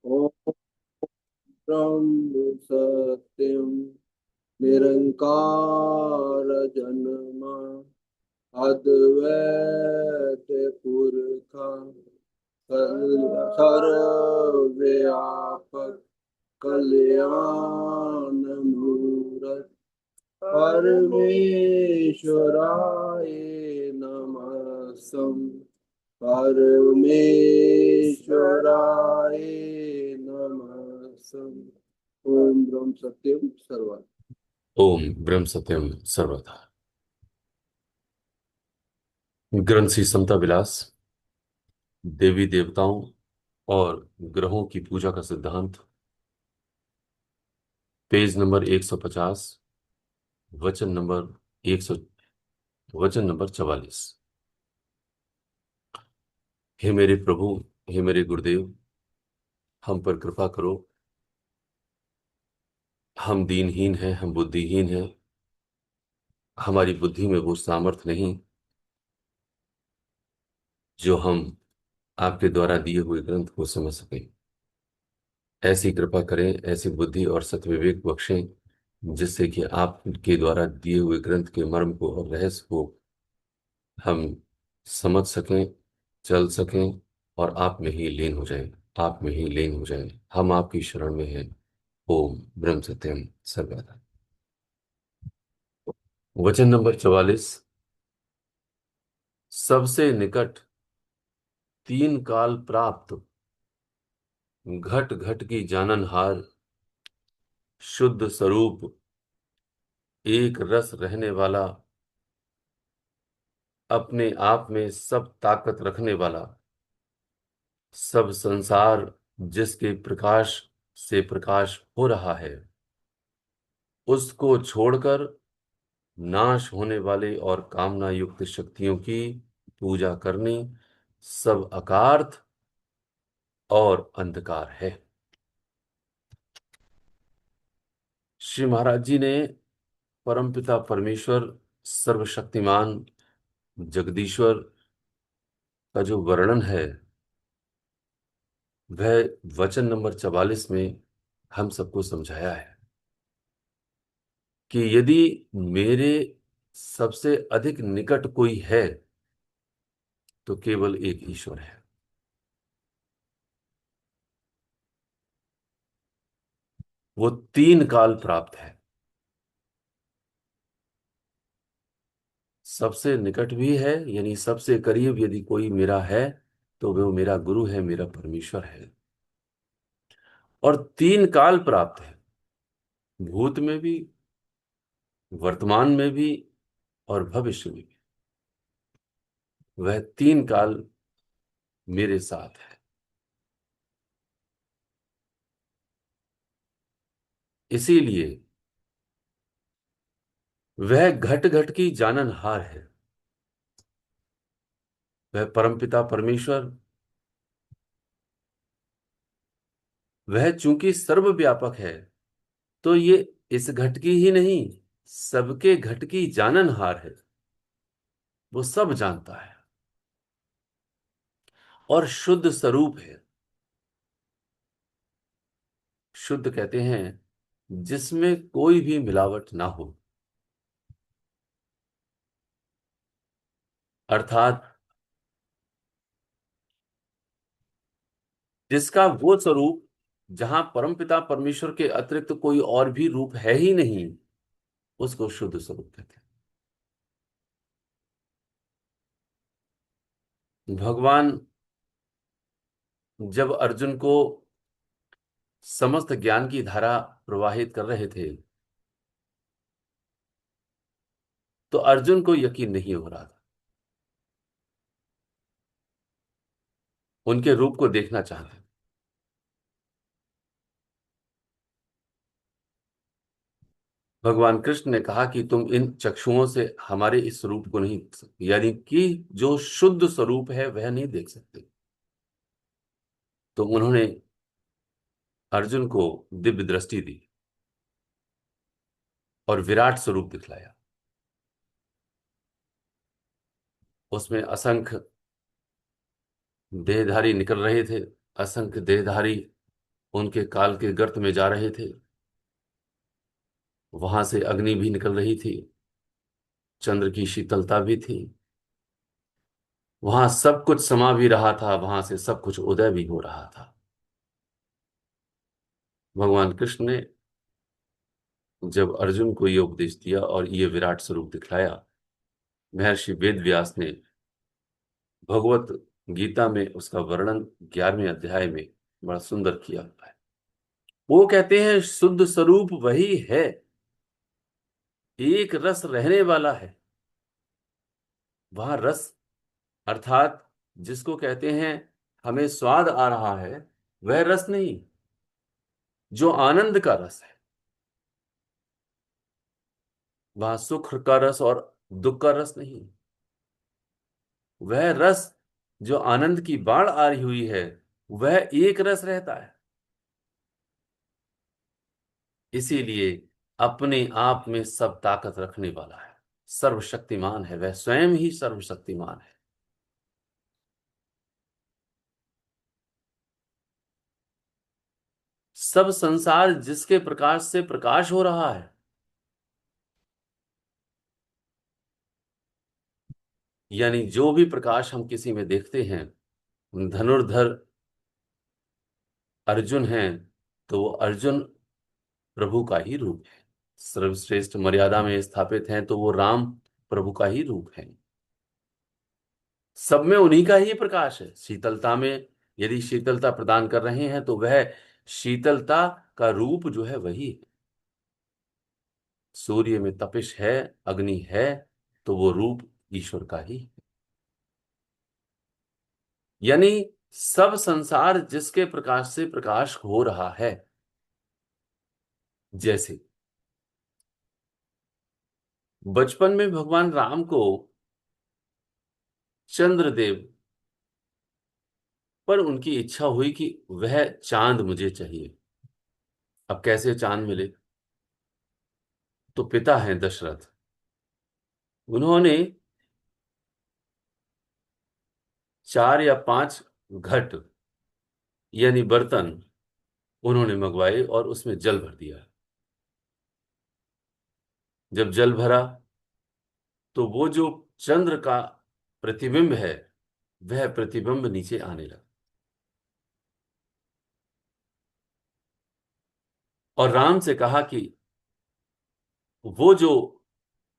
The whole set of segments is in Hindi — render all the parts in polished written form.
ओम ब्रह्म सत्यम निरंकार जन्म अद्वैत पुरख सर्वव्यापक कल्याण मूरत परमेश्वराय नमः। परमेश्वराय नमः। ओम ब्रह्म सत्यम सर्वम। ओम ब्रह्म सत्यम सर्वदा। ग्रंथ श्री समता विलास, देवी देवताओं और ग्रहों की पूजा का सिद्धांत, पेज नंबर 150, वचन नंबर 100, वचन नंबर 44। हे मेरे प्रभु, हे मेरे गुरुदेव, हम पर कृपा करो। हम दीनहीन हैं, हम बुद्धिहीन हैं। हमारी बुद्धि में वो सामर्थ्य नहीं जो हम आपके द्वारा दिए हुए ग्रंथ को समझ सकें। ऐसी कृपा करें, ऐसी बुद्धि और सत्विवेक बख्शें जिससे कि आपके द्वारा दिए हुए ग्रंथ के मर्म को और रहस्य को हम समझ सकें, चल सकें और आप में ही लीन हो जाएं। आप में ही लीन हो जाएं। हम आपकी शरण में हैं। ओम ब्रह्म सत्यम सर्वदा। वचन नंबर 44। सबसे निकट तीन काल प्राप्त, घट घट की जाननहार, शुद्ध स्वरूप, एक रस रहने वाला, अपने आप में सब ताकत रखने वाला, सब संसार जिसके प्रकाश से प्रकाश हो रहा है, उसको छोड़कर नाश होने वाले और कामना युक्त शक्तियों की पूजा करनी सब अकार्थ और अंधकार है। श्री महाराज जी ने परमपिता परमेश्वर, सर्वशक्तिमान जगदीश्वर का जो वर्णन है, वह वचन नंबर 44 में हम सबको समझाया है कि यदि मेरे सबसे अधिक निकट कोई है तो केवल एक ईश्वर है। वो तीन काल प्राप्त है। सबसे निकट भी है, यानी सबसे करीब यदि कोई मेरा है तो वो मेरा गुरु है, मेरा परमेश्वर है। और तीन काल प्राप्त है, भूत में भी, वर्तमान में भी और भविष्य में भी। वह तीन काल मेरे साथ है। इसीलिए वह घट घट की जाननहार है। वह परमपिता परमेश्वर, वह चूंकि सर्वव्यापक है, तो ये इस घट की ही नहीं, सबके घट की जाननहार है। वो सब जानता है और शुद्ध स्वरूप है। शुद्ध कहते हैं जिसमें कोई भी मिलावट ना हो, अर्थात जिसका वो स्वरूप जहां परमपिता परमेश्वर के अतिरिक्त कोई और भी रूप है ही नहीं, उसको शुद्ध स्वरूप कहते हैं। भगवान जब अर्जुन को समस्त ज्ञान की धारा प्रवाहित कर रहे थे, तो अर्जुन को यकीन नहीं हो रहा था। उनके रूप को देखना चाहते। भगवान कृष्ण ने कहा कि तुम इन चक्षुओं से हमारे इस स्वरूप को नहीं देख सकते, यानी कि जो शुद्ध स्वरूप है वह नहीं देख सकते। तो उन्होंने अर्जुन को दिव्य दृष्टि दी और विराट स्वरूप दिखलाया। उसमें असंख्य देहधारी निकल रहे थे, असंख्य देहधारी उनके काल के गर्त में जा रहे थे। वहां से अग्नि भी निकल रही थी, चंद्र की शीतलता भी थी, वहां सब कुछ समा भी रहा था, वहां से सब कुछ उदय भी हो रहा था। भगवान कृष्ण ने जब अर्जुन को ये उपदेश दिया और ये विराट स्वरूप दिखलाया, महर्षि वेद व्यास ने भगवत गीता में उसका वर्णन 11वें अध्याय में बड़ा सुंदर किया हुआ है। वो कहते हैं शुद्ध स्वरूप वही है, एक रस रहने वाला है। वहां रस अर्थात जिसको कहते हैं हमें स्वाद आ रहा है, वह रस नहीं, जो आनंद का रस है। वहां सुख का रस और दुख का रस नहीं, वह रस जो आनंद की बाढ़ आ रही हुई है, वह एक रस रहता है। इसीलिए अपने आप में सब ताकत रखने वाला है, सर्वशक्तिमान है, वह स्वयं ही सर्वशक्तिमान है। सब संसार जिसके प्रकाश से प्रकाश हो रहा है, यानी जो भी प्रकाश हम किसी में देखते हैं, धनुर्धर अर्जुन है, तो वो अर्जुन प्रभु का ही रूप है। सर्वश्रेष्ठ मर्यादा में स्थापित हैं, तो वो राम प्रभु का ही रूप है। सब में उन्हीं का ही प्रकाश है। शीतलता में यदि शीतलता प्रदान कर रहे हैं, तो वह शीतलता का रूप जो है वही है। सूर्य में तपिश है, अग्नि है, तो वो रूप ईश्वर का ही है। यानी सब संसार जिसके प्रकाश से प्रकाश हो रहा है, जैसे बचपन में भगवान राम को चंद्रदेव पर उनकी इच्छा हुई कि वह चांद मुझे चाहिए। अब कैसे चांद मिले? तो पिता हैं दशरथ, उन्होंने 4 या 5 घट यानी बर्तन उन्होंने मंगवाए और उसमें जल भर दिया। जब जल भरा, तो वो जो चंद्र का प्रतिबिंब है, वह प्रतिबिंब नीचे आने लगा। और राम से कहा कि वो जो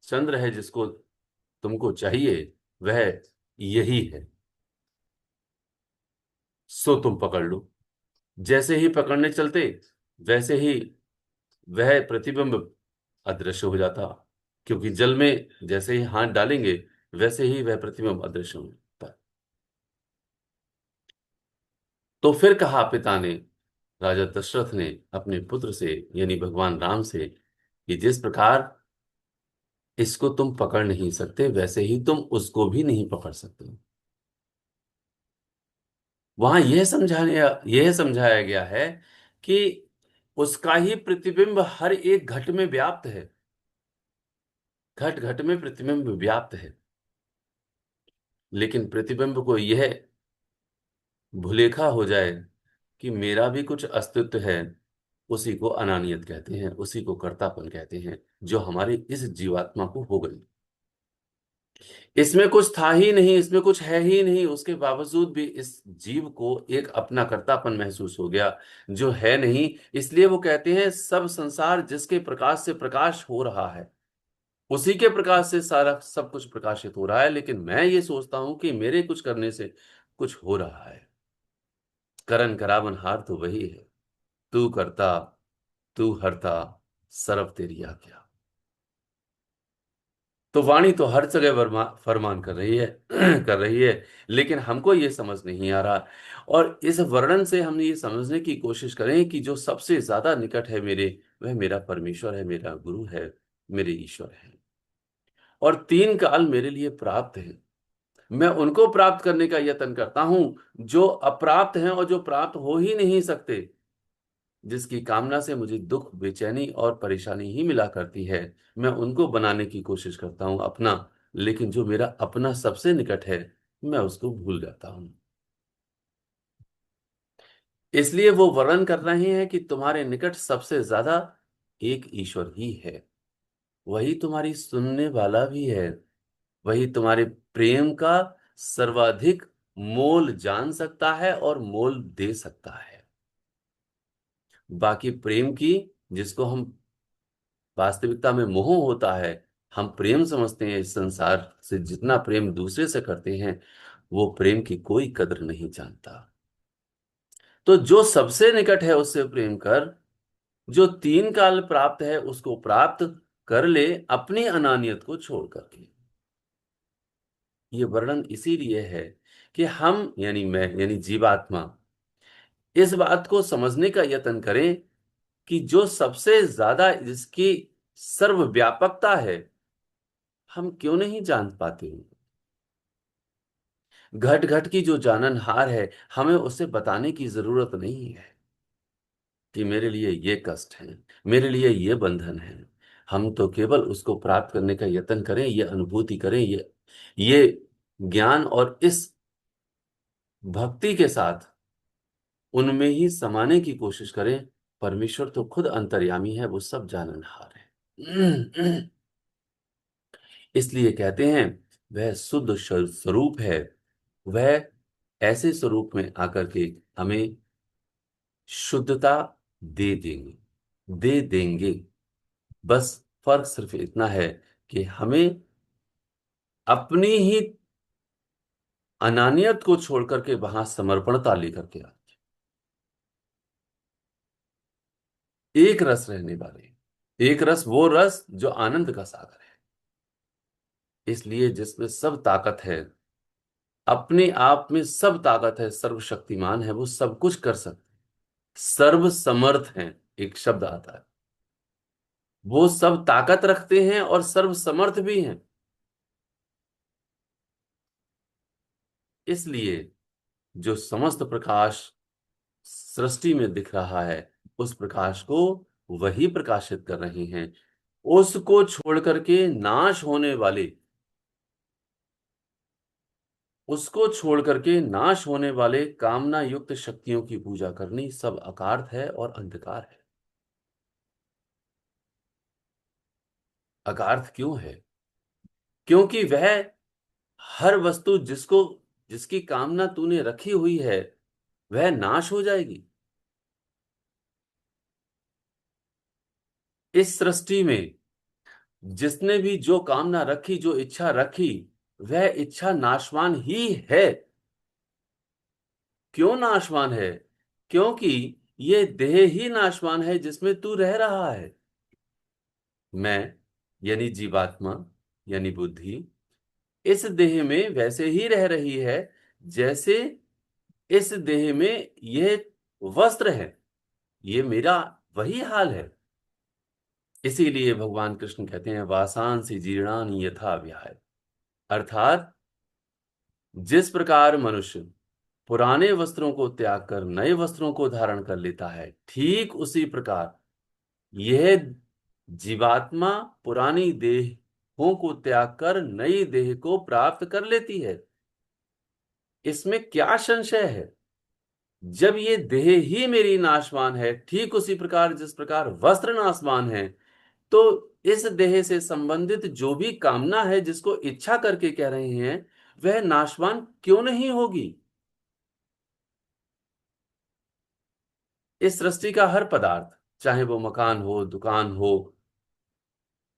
चंद्र है जिसको तुमको चाहिए, वह यही है, सो तुम पकड़ लो। जैसे ही पकड़ने चलते, वैसे ही वह प्रतिबिंब अदृश्य हो जाता, क्योंकि जल में जैसे ही हाथ डालेंगे, वैसे ही वह प्रतिबिंब अदृश्य हो जाता। तो फिर कहा पिता ने, राजा दशरथ ने अपने पुत्र से यानी भगवान राम से, कि जिस प्रकार इसको तुम पकड़ नहीं सकते, वैसे ही तुम उसको भी नहीं पकड़ सकते। वहां यह समझाया गया है कि उसका ही प्रतिबिंब हर एक घट में व्याप्त है, घट घट में प्रतिबिंब व्याप्त है। लेकिन प्रतिबिंब को यह भुलेखा हो जाए कि मेरा भी कुछ अस्तित्व है, उसी को अनानियत कहते हैं, उसी को कर्तापन कहते हैं, जो हमारी इस जीवात्मा को हो गई। इसमें कुछ था ही नहीं, इसमें कुछ है ही नहीं, उसके बावजूद भी इस जीव को एक अपना कर्तापन महसूस हो गया, जो है नहीं। इसलिए वो कहते हैं सब संसार जिसके प्रकाश से प्रकाश हो रहा है, उसी के प्रकाश से सारा सब कुछ प्रकाशित हो रहा है। लेकिन मैं ये सोचता हूं कि मेरे कुछ करने से कुछ हो रहा है। करन करावन हार तो वही है, तू करता तू हरता, सरब तेरी आज्ञा। तो वाणी तो हर जगह फरमान कर रही है कर रही है, लेकिन हमको ये समझ नहीं आ रहा। और इस वर्णन से हम ये समझने की कोशिश करें कि जो सबसे ज्यादा निकट है मेरे, वह मेरा परमेश्वर है, मेरा गुरु है, मेरे ईश्वर है। और 3 काल मेरे लिए प्राप्त है, मैं उनको प्राप्त करने का यत्न करता हूं जो अप्राप्त हैं और जो प्राप्त हो ही नहीं सकते, जिसकी कामना से मुझे दुख, बेचैनी और परेशानी ही मिला करती है। मैं उनको बनाने की कोशिश करता हूं अपना, लेकिन जो मेरा अपना सबसे निकट है, मैं उसको भूल जाता हूं। इसलिए वो वर्णन कर रहे हैं कि तुम्हारे निकट सबसे ज्यादा एक ईश्वर ही है। वही तुम्हारी सुनने वाला भी है। वही तुम्हारे प्रेम का सर्वाधिक मोल जान सकता है और मोल दे सकता है। बाकी प्रेम की, जिसको हम वास्तविकता में मोह होता है, हम प्रेम समझते हैं, इस संसार से जितना प्रेम दूसरे से करते हैं, वो प्रेम की कोई कदर नहीं जानता। तो जो सबसे निकट है उससे प्रेम कर, जो तीन काल प्राप्त है उसको प्राप्त कर ले, अपनी अनानियत को छोड़ करके। ये वर्णन इसीलिए है कि हम यानी मैं यानी जीवात्मा इस बात को समझने का यत्न करें कि जो सबसे ज्यादा जिसकी सर्वव्यापकता है, हम क्यों नहीं जान पाते हैं। घट घट की जो जाननहार है, हमें उसे बताने की जरूरत नहीं है कि मेरे लिए ये कष्ट है, मेरे लिए ये बंधन है। हम तो केवल उसको प्राप्त करने का यत्न करें, ये अनुभूति करें, ये ज्ञान और इस भक्ति के साथ उनमें ही समाने की कोशिश करें। परमेश्वर तो खुद अंतर्यामी है, वो सब जाननहार है। इसलिए कहते हैं वह शुद्ध स्वरूप है। वह ऐसे स्वरूप में आकर के हमें शुद्धता दे देंगे। बस फर्क सिर्फ इतना है कि हमें अपनी ही अनानियत को छोड़ करके वहां समर्पणता लेकर के एक रस रहने वाले, एक रस, वो रस जो आनंद का सागर है। इसलिए जिसमें सब ताकत है, अपने आप में सब ताकत है, सर्वशक्तिमान है, वो सब कुछ कर सकते, सर्व समर्थ है, एक शब्द आता है। वो सब ताकत रखते हैं और सर्व समर्थ भी हैं। इसलिए जो समस्त प्रकाश सृष्टि में दिख रहा है, उस प्रकाश को वही प्रकाशित कर रहे हैं। उसको छोड़ करके नाश होने वाले, उसको छोड़ करके नाश होने वाले कामना युक्त शक्तियों की पूजा करनी सब अकार्थ है और अंधकार है। अकार्थ क्यों है? क्योंकि वह हर वस्तु जिसको, जिसकी कामना तूने रखी हुई है, वह नाश हो जाएगी। इस सृष्टि में जिसने भी जो कामना रखी, जो इच्छा रखी, वह इच्छा नाशवान ही है। क्यों नाशवान है? क्योंकि ये देह ही नाशवान है जिसमें तू रह रहा है। मैं यानी जीवात्मा यानी बुद्धि इस देह में वैसे ही रह रही है जैसे इस देह में यह वस्त्र है। ये मेरा वही हाल है। इसीलिए भगवान कृष्ण कहते हैं वासांसि जीर्णानि यथा विहाय। अर्थात जिस प्रकार मनुष्य पुराने वस्त्रों को त्याग कर नए वस्त्रों को धारण कर लेता है, ठीक उसी प्रकार यह जीवात्मा पुरानी देहों को त्याग कर नई देह को प्राप्त कर लेती है। इसमें क्या संशय है? जब ये देह ही मेरी नाशवान है, ठीक उसी प्रकार जिस प्रकार वस्त्र नाशवान है, तो इस देह से संबंधित जो भी कामना है, जिसको इच्छा करके कह रहे हैं, वह नाशवान क्यों नहीं होगी? इस सृष्टि का हर पदार्थ, चाहे वो मकान हो, दुकान हो,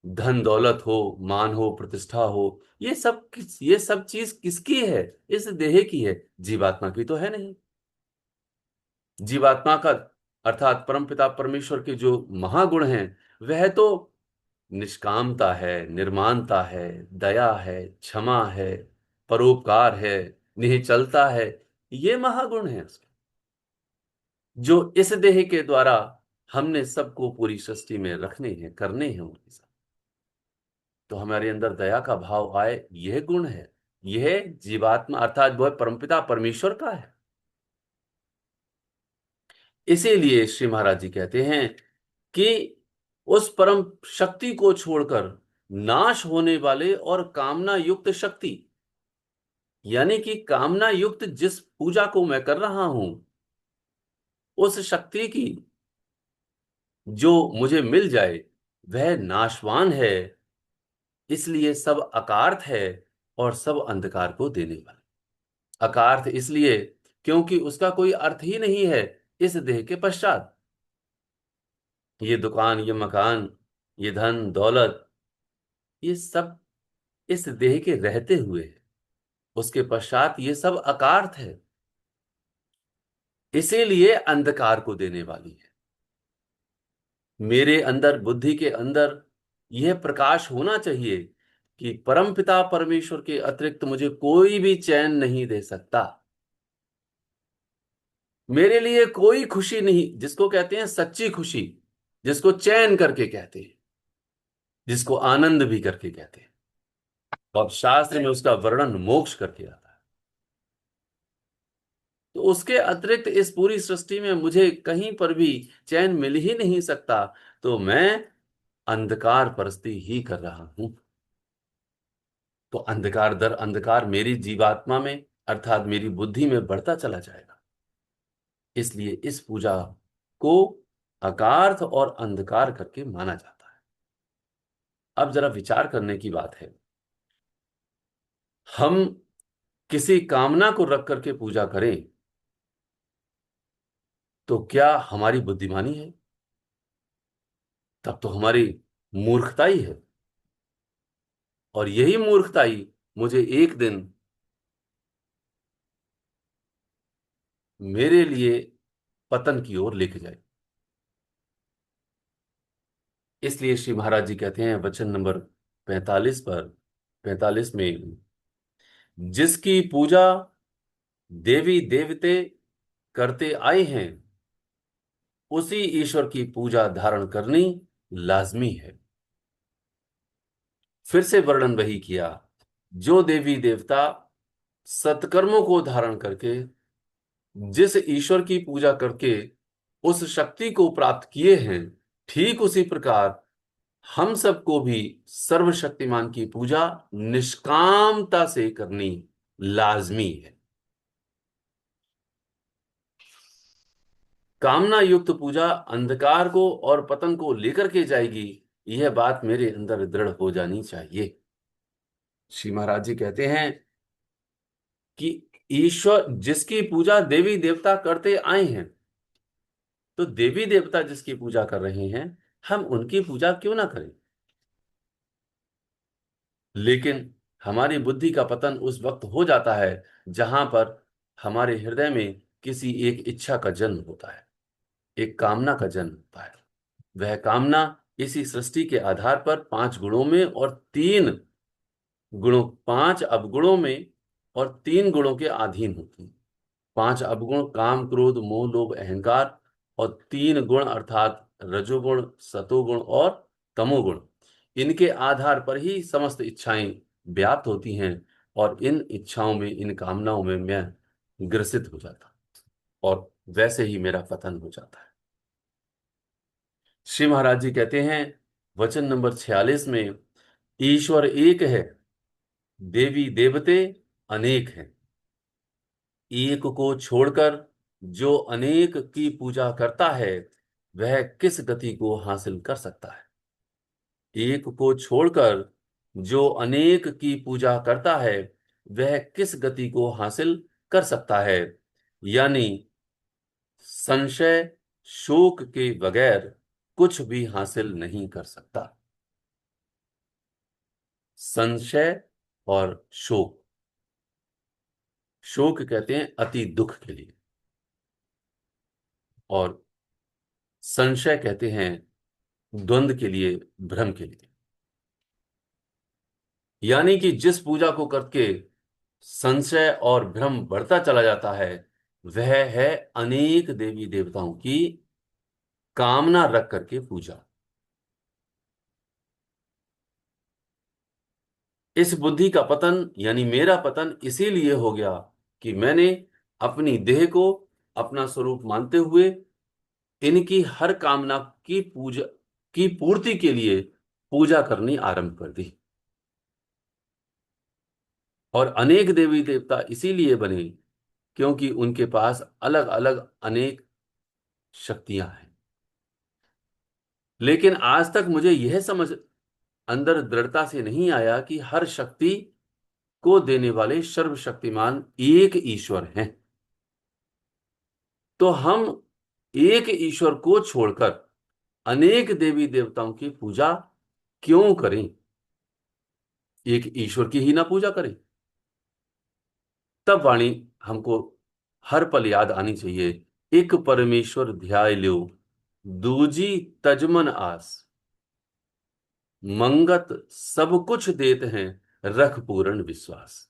धन दौलत हो, मान हो, प्रतिष्ठा हो, ये सब चीज किसकी है? इस देह की है, जीवात्मा की तो है नहीं। जीवात्मा का अर्थात परमपिता परमेश्वर के जो महागुण हैं, वह तो निष्कामता है, निर्मानता है, दया है, क्षमा है, परोपकार है, निश्चलता है। ये महागुण है उसके, जो इस देह के द्वारा हमने सबको पूरी सृष्टि में रखने हैं, करने हैं उनके साथ। तो हमारे अंदर दया का भाव आए, यह गुण है। यह जीवात्मा अर्थात वह परमपिता परमेश्वर का है। इसीलिए श्री महाराज जी कहते हैं कि उस परम शक्ति को छोड़कर नाश होने वाले और कामना युक्त शक्ति, यानी कि कामना युक्त जिस पूजा को मैं कर रहा हूं, उस शक्ति की जो मुझे मिल जाए वह नाशवान है, इसलिए सब अकार्थ है और सब अंधकार को देने वाला। अकार्थ इसलिए क्योंकि उसका कोई अर्थ ही नहीं है इस देह के पश्चात। ये दुकान, ये मकान, ये धन दौलत, ये सब इस देह के रहते हुए है, उसके पश्चात ये सब अकार्थ है, इसीलिए अंधकार को देने वाली है। मेरे अंदर, बुद्धि के अंदर यह प्रकाश होना चाहिए कि परमपिता परमेश्वर के अतिरिक्त मुझे कोई भी चैन नहीं दे सकता। मेरे लिए कोई खुशी नहीं, जिसको कहते हैं सच्ची खुशी, जिसको चैन करके कहते हैं, जिसको आनंद भी करके कहते हैं, और शास्त्र में उसका वर्णन मोक्ष करके आता है। तो उसके अतिरिक्त इस पूरी सृष्टि में मुझे कहीं पर भी चैन मिल ही नहीं सकता, तो मैं अंधकार परस्ती ही कर रहा हूं। तो अंधकार दर अंधकार मेरी जीवात्मा में, अर्थात मेरी बुद्धि में बढ़ता चला जाएगा। इसलिए इस पूजा को अकार्थ और अंधकार करके माना जाता है। अब जरा विचार करने की बात है, हम किसी कामना को रख करके पूजा करें तो क्या हमारी बुद्धिमानी है? तब तो हमारी मूर्खताई है, और यही मूर्खताई मुझे एक दिन मेरे लिए पतन की ओर लेके जाए। इसलिए श्री महाराज जी कहते हैं वचन नंबर 45 पर, 45 में, जिसकी पूजा देवी देवते करते आए हैं उसी ईश्वर की पूजा धारण करनी लाजमी है। फिर से वर्णन वही किया, जो देवी देवता सत्कर्मों को धारण करके जिस ईश्वर की पूजा करके उस शक्ति को प्राप्त किए हैं, ठीक उसी प्रकार हम सबको भी सर्वशक्तिमान की पूजा निष्कामता से करनी लाजमी है। कामना युक्त पूजा अंधकार को और पतन को लेकर के जाएगी, यह बात मेरे अंदर दृढ़ हो जानी चाहिए। श्री महाराज जी कहते हैं कि ईश्वर जिसकी पूजा देवी देवता करते आए हैं, तो देवी देवता जिसकी पूजा कर रहे हैं, हम उनकी पूजा क्यों ना करें? लेकिन हमारी बुद्धि का पतन उस वक्त हो जाता है जहां पर हमारे हृदय में किसी एक इच्छा का जन्म होता है, एक कामना का जन्म होता है। वह कामना इसी सृष्टि के आधार पर 5 गुणों में और 3 गुणों, 5 अवगुणों में और 3 गुणों के अधीन होती है। 5 अवगुण काम क्रोध मोह लोभ अहंकार, और 3 गुण अर्थात रजोगुण सतोगुण और तमोगुण, इनके आधार पर ही समस्त इच्छाएं व्याप्त होती हैं, और इन इच्छाओं में, इन कामनाओं में मैं ग्रसित हो जाता, और वैसे ही मेरा पतन हो जाता है। श्री महाराज जी कहते हैं वचन नंबर 46 में, ईश्वर एक है, देवी देवते अनेक हैं। एक को छोड़कर जो अनेक की पूजा करता है वह किस गति को हासिल कर सकता है? एक को छोड़कर जो अनेक की पूजा करता है वह किस गति को हासिल कर सकता है? यानी संशय शोक के बगैर कुछ भी हासिल नहीं कर सकता। संशय और शोक, शोक कहते हैं अति दुख के लिए, और संशय कहते हैं द्वंद के लिए, भ्रम के लिए। यानी कि जिस पूजा को करके संशय और भ्रम बढ़ता चला जाता है वह है अनेक देवी देवताओं की कामना रख करके पूजा। इस बुद्धि का पतन यानी मेरा पतन इसीलिए हो गया कि मैंने अपनी देह को अपना स्वरूप मानते हुए इनकी हर कामना की पूजा की पूर्ति के लिए पूजा करनी आरंभ कर दी। और अनेक देवी देवता इसीलिए बने क्योंकि उनके पास अलग अलग अनेक शक्तियां हैं। लेकिन आज तक मुझे यह समझ अंदर दृढ़ता से नहीं आया कि हर शक्ति को देने वाले सर्वशक्तिमान एक ईश्वर हैं। तो हम एक ईश्वर को छोड़कर अनेक देवी देवताओं की पूजा क्यों करें? एक ईश्वर की ही ना पूजा करें। तब वाणी हमको हर पल याद आनी चाहिए, एक परमेश्वर ध्याय ल्यो, दूजी तजमन आस, मंगत सब कुछ देते हैं, रख पूर्ण विश्वास।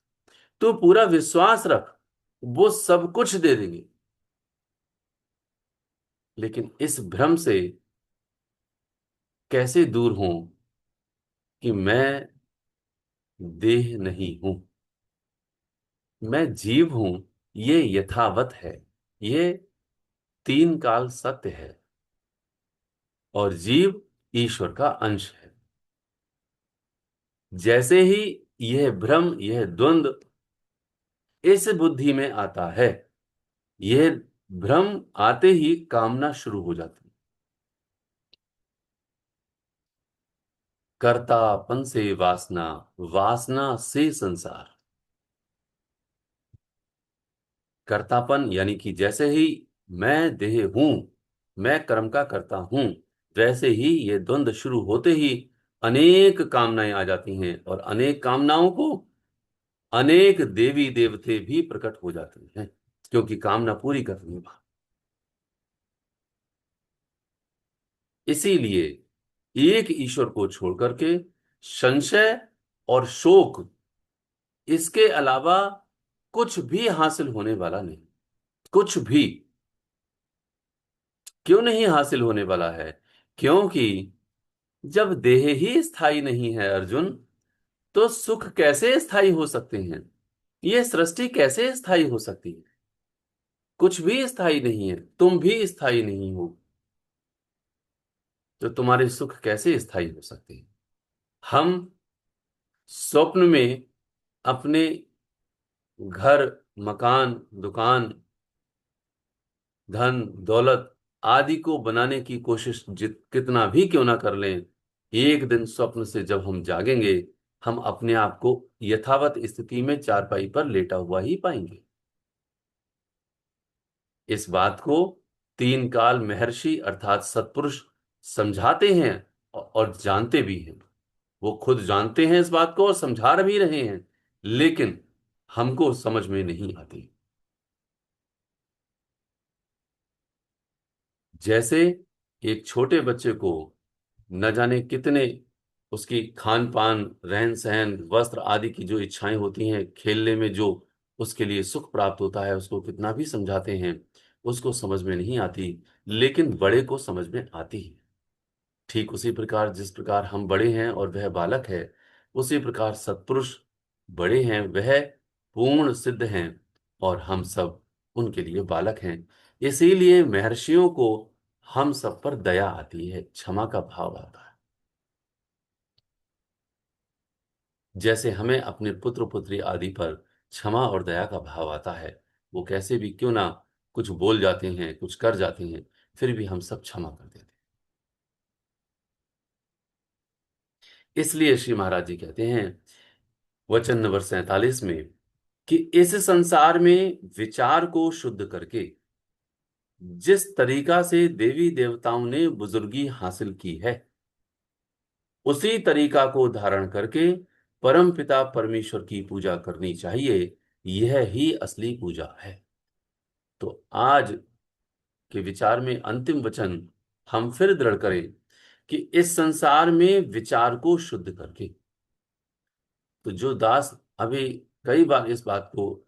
तो पूरा विश्वास रख, वो सब कुछ दे देंगे। लेकिन इस भ्रम से कैसे दूर हूं कि मैं देह नहीं हूं, मैं जीव हूं, ये यथावत है। ये तीन काल सत्य है और जीव ईश्वर का अंश है। जैसे ही यह भ्रम, यह द्वंद्व इस बुद्धि में आता है, यह भ्रम आते ही कामना शुरू हो जाती है। कर्तापन से वासना, वासना से संसार। कर्तापन यानी कि जैसे ही मैं देह हूं, मैं कर्म का करता हूं, वैसे ही ये द्वंद्व शुरू होते ही अनेक कामनाएं आ जाती हैं और अनेक कामनाओं को अनेक देवी देवते भी प्रकट हो जाते हैं, क्योंकि कामना पूरी करनी है। इसीलिए एक ईश्वर को छोड़ करके संशय और शोक, इसके अलावा कुछ भी हासिल होने वाला नहीं। कुछ भी क्यों नहीं हासिल होने वाला है? क्योंकि जब देह ही स्थायी नहीं है अर्जुन, तो सुख कैसे स्थायी हो सकते हैं? ये सृष्टि कैसे स्थायी हो सकती है? कुछ भी स्थायी नहीं है, तुम भी स्थायी नहीं हो, तो तुम्हारे सुख कैसे स्थायी हो सकते हैं? हम स्वप्न में अपने घर, मकान, दुकान, धन, दौलत आदि को बनाने की कोशिश कितना भी क्यों ना कर लें, एक दिन स्वप्न से जब हम जागेंगे, हम अपने आप को यथावत स्थिति में चारपाई पर लेटा हुआ ही पाएंगे। इस बात को तीन काल महर्षि अर्थात सत्पुरुष समझाते हैं और जानते भी हैं। वो खुद जानते हैं इस बात को और समझा भी रहे हैं, लेकिन हमको समझ में नहीं आती। जैसे एक छोटे बच्चे को न जाने कितने उसकी खान पान, रहन सहन, वस्त्र आदि की जो इच्छाएं होती हैं, खेलने में जो उसके लिए सुख प्राप्त होता है, उसको कितना भी समझाते हैं, उसको समझ में नहीं आती। लेकिन बड़े को समझ में आती है। ठीक उसी प्रकार जिस प्रकार हम बड़े हैं और वह बालक है, उसी प्रकार सत्पुरुष बड़े हैं, वह पूर्ण सिद्ध हैं और हम सब उनके लिए बालक हैं। इसीलिए महर्षियों को हम सब पर दया आती है, क्षमा का भाव आता है। जैसे हमें अपने पुत्र पुत्री आदि पर क्षमा और दया का भाव आता है, वो कैसे भी क्यों ना कुछ बोल जाते हैं, कुछ कर जाते हैं, फिर भी हम सब क्षमा कर देते हैं। इसलिए श्री महाराज जी कहते हैं वचन नंबर 47 में कि इस संसार में विचार को शुद्ध करके जिस तरीका से देवी देवताओं ने बुजुर्गी हासिल की है, उसी तरीका को धारण करके परम पिता परमेश्वर की पूजा करनी चाहिए। यह ही असली पूजा है। तो आज के विचार में अंतिम वचन हम फिर दृढ़ करें कि इस संसार में विचार को शुद्ध करके, तो जो दास अभी कई बार इस बात को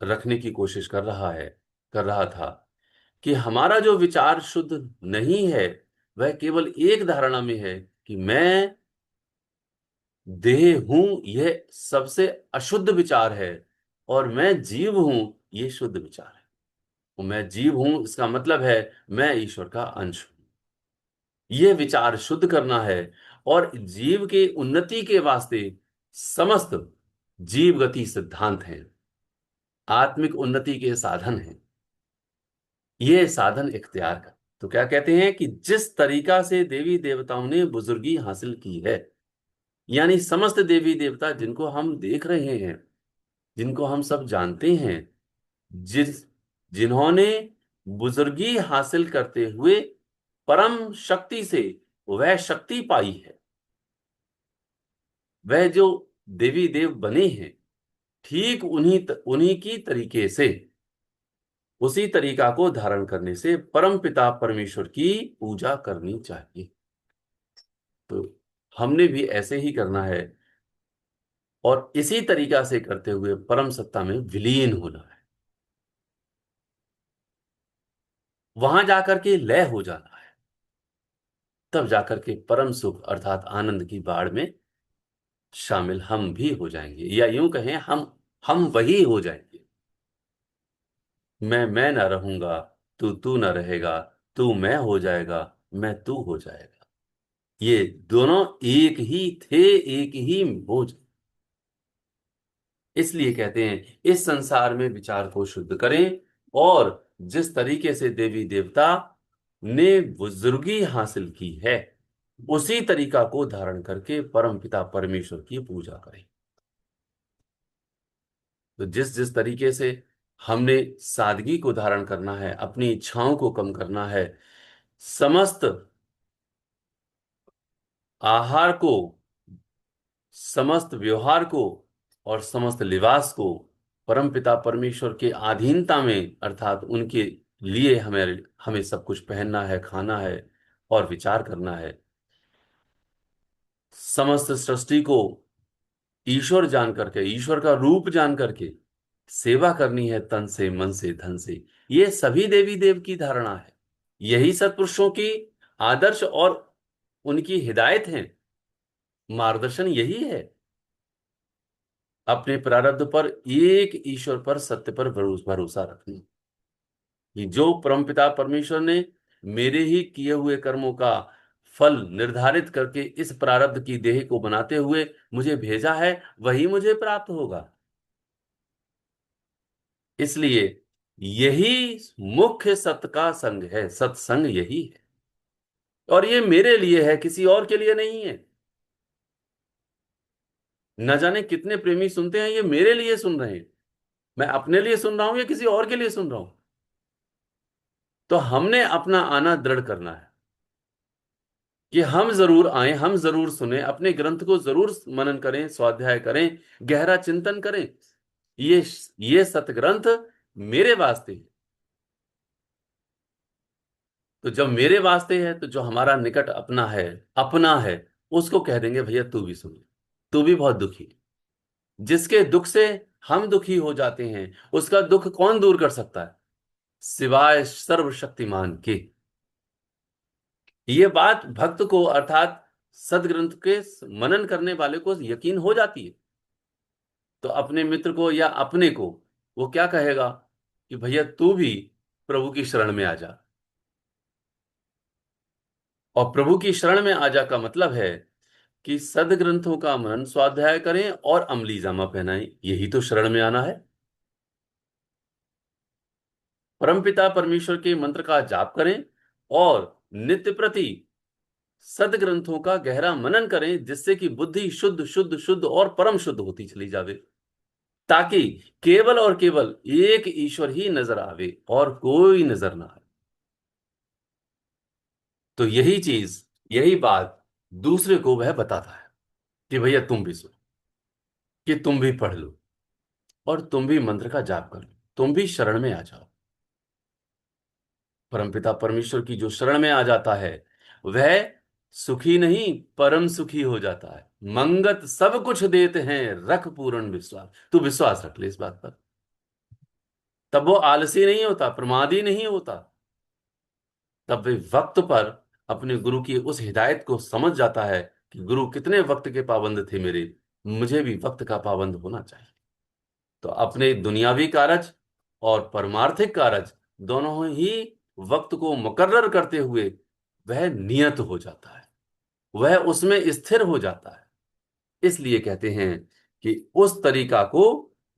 रखने की कोशिश कर रहा था कि हमारा जो विचार शुद्ध नहीं है, वह केवल एक धारणा में है कि मैं देह हूं, यह सबसे अशुद्ध विचार है, और मैं जीव हूं, यह शुद्ध विचार है। और मैं जीव हूं इसका मतलब है मैं ईश्वर का अंश हूं। यह विचार शुद्ध करना है और जीव के उन्नति के वास्ते समस्त जीव गति सिद्धांत हैं, आत्मिक उन्नति के साधन हैं। ये साधन इख्तियार कर। तो क्या कहते हैं कि जिस तरीका से देवी देवताओं ने बुजुर्गी हासिल की है, यानी समस्त देवी देवता जिनको हम देख रहे हैं, जिनको हम सब जानते हैं, जिस जिन्होंने बुजुर्गी हासिल करते हुए परम शक्ति से वह शक्ति पाई है, वह जो देवी देव बने हैं, ठीक उन्हीं की तरीके से, उसी तरीका को धारण करने से परम पिता परमेश्वर की पूजा करनी चाहिए। तो हमने भी ऐसे ही करना है और इसी तरीका से करते हुए परम सत्ता में विलीन होना है, वहां जाकर के लय हो जाना है, तब जाकर के परम सुख अर्थात आनंद की बाढ़ में शामिल हम भी हो जाएंगे, या यूं कहें हम वही हो जाएंगे। मैं ना रहूंगा, तू ना रहेगा, तू मैं हो जाएगा, मैं तू हो जाएगा। ये दोनों एक ही थे, एक ही हो। इसलिए कहते हैं इस संसार में विचार को शुद्ध करें और जिस तरीके से देवी देवता ने बुजुर्गी हासिल की है, उसी तरीका को धारण करके परम पिता परमेश्वर की पूजा करें। तो जिस जिस तरीके से हमने सादगी को धारण करना है, अपनी इच्छाओं को कम करना है, समस्त आहार को, समस्त व्यवहार को और समस्त लिबास को परमपिता परमेश्वर के अधीनता में, अर्थात उनके लिए हमें हमें सब कुछ पहनना है, खाना है और विचार करना है। समस्त सृष्टि को ईश्वर जान करके, ईश्वर का रूप जान करके सेवा करनी है, तन से, मन से, धन से। ये सभी देवी देव की धारणा है, यही सत्पुरुषों की आदर्श और उनकी हिदायत है, मार्गदर्शन यही है। अपने प्रारब्ध पर, एक ईश्वर पर, सत्य पर भरोसा रखना कि जो परमपिता परमेश्वर ने मेरे ही किए हुए कर्मों का फल निर्धारित करके इस प्रारब्ध की देह को बनाते हुए मुझे भेजा है, वही मुझे प्राप्त होगा। इसलिए यही मुख्य सत्य का संग है, सत्संग यही है, और ये मेरे लिए है, किसी और के लिए नहीं है। न जाने कितने प्रेमी सुनते हैं, ये मेरे लिए सुन रहे हैं। मैं अपने लिए सुन रहा हूं या किसी और के लिए सुन रहा हूं? तो हमने अपना आना दृढ़ करना है कि हम जरूर आए, हम जरूर सुने, अपने ग्रंथ को जरूर मनन करें, स्वाध्याय करें, गहरा चिंतन करें। ये ये सतग्रंथ मेरे वास्ते है। तो जब मेरे वास्ते है, तो जो हमारा निकट अपना है, उसको कह देंगे भैया तू भी सुन, तू भी बहुत दुखी है। जिसके दुख से हम दुखी हो जाते हैं, उसका दुख कौन दूर कर सकता है सिवाय सर्वशक्तिमान के। ये बात भक्त को, अर्थात सदग्रंथ के मनन करने वाले को यकीन हो जाती है। तो अपने मित्र को या अपने को वो क्या कहेगा कि भैया तू भी प्रभु की शरण में आ जा। और प्रभु की शरण में आ जा का मतलब है कि सदग्रंथों का मनन स्वाध्याय करें और अमली जामा पहनाएं, यही तो शरण में आना है। परमपिता परमेश्वर के मंत्र का जाप करें और नित्य प्रति सदग्रंथों का गहरा मनन करें, जिससे कि बुद्धि शुद्ध शुद्ध शुद्ध और परम शुद्ध होती चली जावे, ताकि केवल और केवल एक ईश्वर ही नजर आवे और कोई नजर ना आए। तो यही चीज, यही बात दूसरे को वह बताता है कि भैया तुम भी सुनो, कि तुम भी पढ़ लो और तुम भी मंत्र का जाप कर लो, तुम भी शरण में आ जाओ। परमपिता परमेश्वर की जो शरण में आ जाता है, वह सुखी नहीं परम सुखी हो जाता है। मंगत सब कुछ देते हैं, रख पूर्ण विश्वास। तू विश्वास रख ले इस बात पर, तब वो आलसी नहीं होता, प्रमादी नहीं होता। तब वे वक्त पर अपने गुरु की उस हिदायत को समझ जाता है कि गुरु कितने वक्त के पाबंद थे मेरे, मुझे भी वक्त का पाबंद होना चाहिए। तो अपने दुनियावी कारज और परमार्थिक कारज दोनों ही वक्त को मुकर्रर करते हुए वह नियत हो जाता है, वह उसमें स्थिर हो जाता है। इसलिए कहते हैं कि उस तरीका को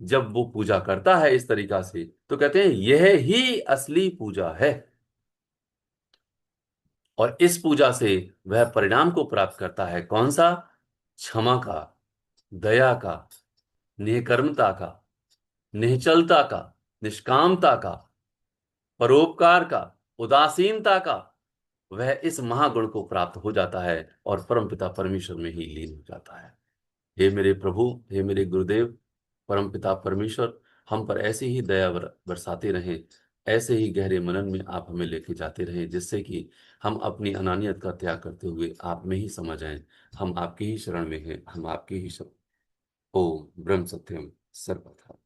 जब वो पूजा करता है इस तरीका से तो कहते हैं यह ही असली पूजा है। और इस पूजा से वह परिणाम को प्राप्त करता है, कौन सा? क्षमा का, दया का, निष्कर्मता का, निश्चलता का, निष्कामता का, परोपकार का, उदासीनता का। वह इस महागुण को प्राप्त हो जाता है और परमपिता परमेश्वर में ही लीन हो जाता है। हे मेरे प्रभु, हे मेरे गुरुदेव, परमपिता परमेश्वर, हम पर ऐसे ही दया बरसाते रहें, ऐसे ही गहरे मनन में आप हमें लेके जाते रहें, जिससे कि हम अपनी अनानियत का त्याग करते हुए आप में ही समा जाएं। हम आपकी ही शरण में हैं, हम आपकी ही शरण। ओम ब्रह्म सत्यम सर्वथा।